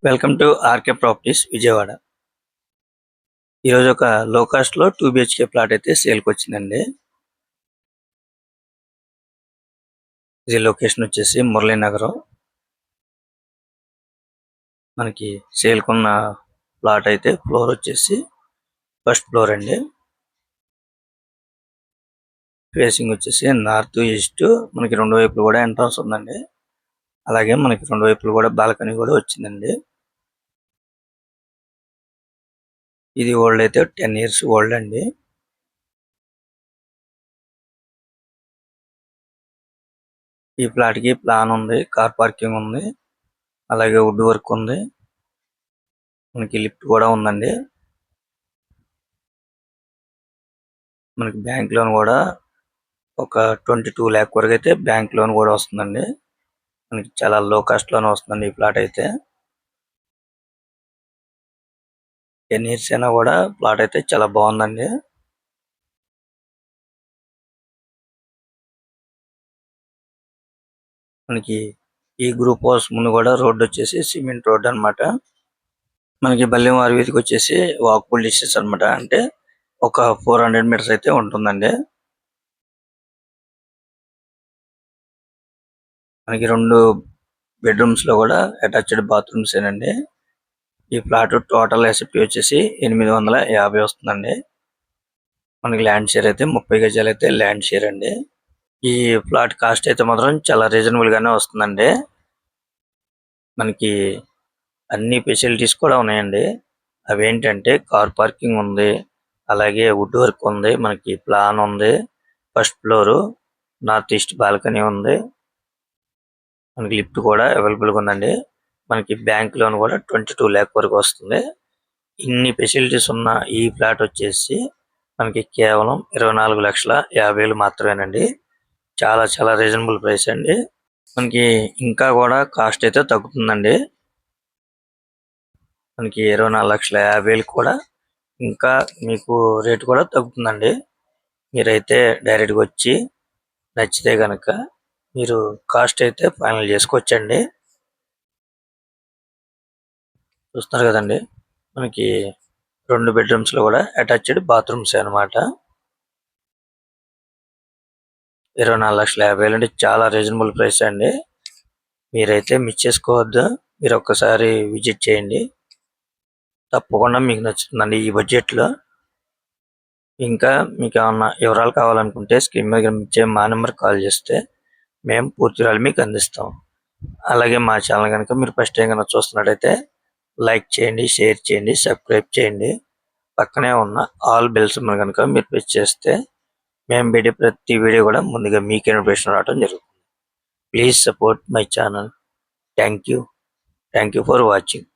Welcome to RK properties Vijayawada. ఈరోజు ఒక లో కాస్ట్ లో 2 బిహెచ్కే ప్లాట్ అయితే సేల్కి వచ్చిందండి. ఇది లొకేషన్ వచ్చేసి మురళీనగరం. మనకి సేల్కున్న ప్లాట్ అయితే ఫ్లోర్ వచ్చేసి ఫస్ట్ ఫ్లోర్ అండి. ఫేసింగ్ వచ్చేసి నార్త్ ఈస్ట్. మనకి రెండు వైపులు కూడా ఎంట్రన్స్ ఉందండి. అలాగే మనకి రెండు వైపులు కూడా బాల్కనీ కూడా వచ్చిందండి. ఇది ఓల్డ్ అయితే 10 years ఓల్డ్ అండి. ఈ ప్లాట్ కి ప్లాన్ ఉంది, కార్ పార్కింగ్ ఉంది, అలాగే వుడ్ వర్క్ ఉంది, మనకి లిఫ్ట్ కూడా ఉందండి. మనకి బ్యాంక్ లోన్ కూడా ఒక 22 lakh వరకు అయితే బ్యాంక్ లోన్ కూడా వస్తుందండి. మనకి చాలా లో కాస్ట్ లోనే వస్తుందండి ఈ ప్లాట్ అయితే. 10 years అయినా కూడా ప్లాట్ అయితే చాలా బాగుందండి. మనకి ఈ గ్రూప్ హౌస్ ముందు కూడా రోడ్ వచ్చేసి సిమెంట్ రోడ్ అన్నమాట. మనకి బల్లివారి వీధికి వచ్చేసి వాకబుల్ డిస్టెన్స్ అన్నమాట. అంటే ఒక 400 meters అయితే ఉంటుందండి. మనకి 2 bedrooms లో కూడా అటాచ్డ్ బాత్రూమ్స్ ఏనండి. ఈ ప్లాట్ టోటల్ ఎస్ఎఫ్టీ వచ్చేసి 850 వస్తుందండి. మనకి ల్యాండ్ షేర్ అయితే 30 గజాలు అయితే ల్యాండ్ షేర్ అండి. ఈ ప్లాట్ కాస్ట్ అయితే మాత్రం చాలా రీజనబుల్ గానే వస్తుందండి. మనకి అన్ని ఫెసిలిటీస్ కూడా ఉన్నాయండి. అవేంటంటే కార్ పార్కింగ్ ఉంది, అలాగే వుడ్ వర్క్ ఉంది, మనకి ప్లాన్ ఉంది, first floor, north east balcony ఉంది, మనకి లిఫ్ట్ కూడా అవైలబుల్ గా ఉందండి. మనకి బ్యాంక్ లోన్ కూడా 22 lakh వరకు వస్తుంది. ఇన్ని ఫెసిలిటీస్ ఉన్న ఈ ఫ్లాట్ వచ్చేసి మనకి కేవలం 24,50,000 మాత్రమేనండి. చాలా చాలా రీజనబుల్ ప్రైస్ అండి. మనకి ఇంకా కూడా కాస్ట్ అయితే తగ్గుతుందండి. మనకి 24,50,000 కూడా ఇంకా మీకు రేట్ కూడా తగ్గుతుందండి. మీరైతే డైరెక్ట్ గా వచ్చి నచ్చితే గనక మీరు కాస్ట్ అయితే ఫైనల్ చేసుకోవచ్చండి. చూస్తున్నారు కదండి, మనకి 2 bedrooms లో కూడా అటాచ్డ్ బాత్రూమ్స్ అన్నమాట. 24,50,000 అంటే చాలా రీజనబుల్ ప్రైస్ అండి. మీరైతే మిస్ చేసుకోవద్దు. మీరు ఒక్కసారి విజిట్ చేయండి, తప్పకుండా మీకు నచ్చుతుందండి ఈ బడ్జెట్ లో. ఇంకా మీకు ఏమన్నా వివరాలు కావాలనుకుంటే స్క్రీన్ మీద కనిపించే మా నెంబర్ కాల్ చేస్తే మేము పూర్తి వివరాలు మీకు అందిస్తాం. అలాగే మా ఛానల్ కనుక మీరు ఫస్ట్ టైం కనుక చూస్తున్నట్టయితే లైక్ చేయండి, షేర్ చేయండి, సబ్స్క్రైబ్ చేయండి. పక్కనే ఉన్న ఆల్ బెల్స్ కనుక మీరు ప్రెస్ చేస్తే మేము పెట్టే ప్రతి వీడియో కూడా ముందుగా మీకు నోటిఫికేషన్ రావడం జరుగుతుంది. Please support my channel. Thank you for watching.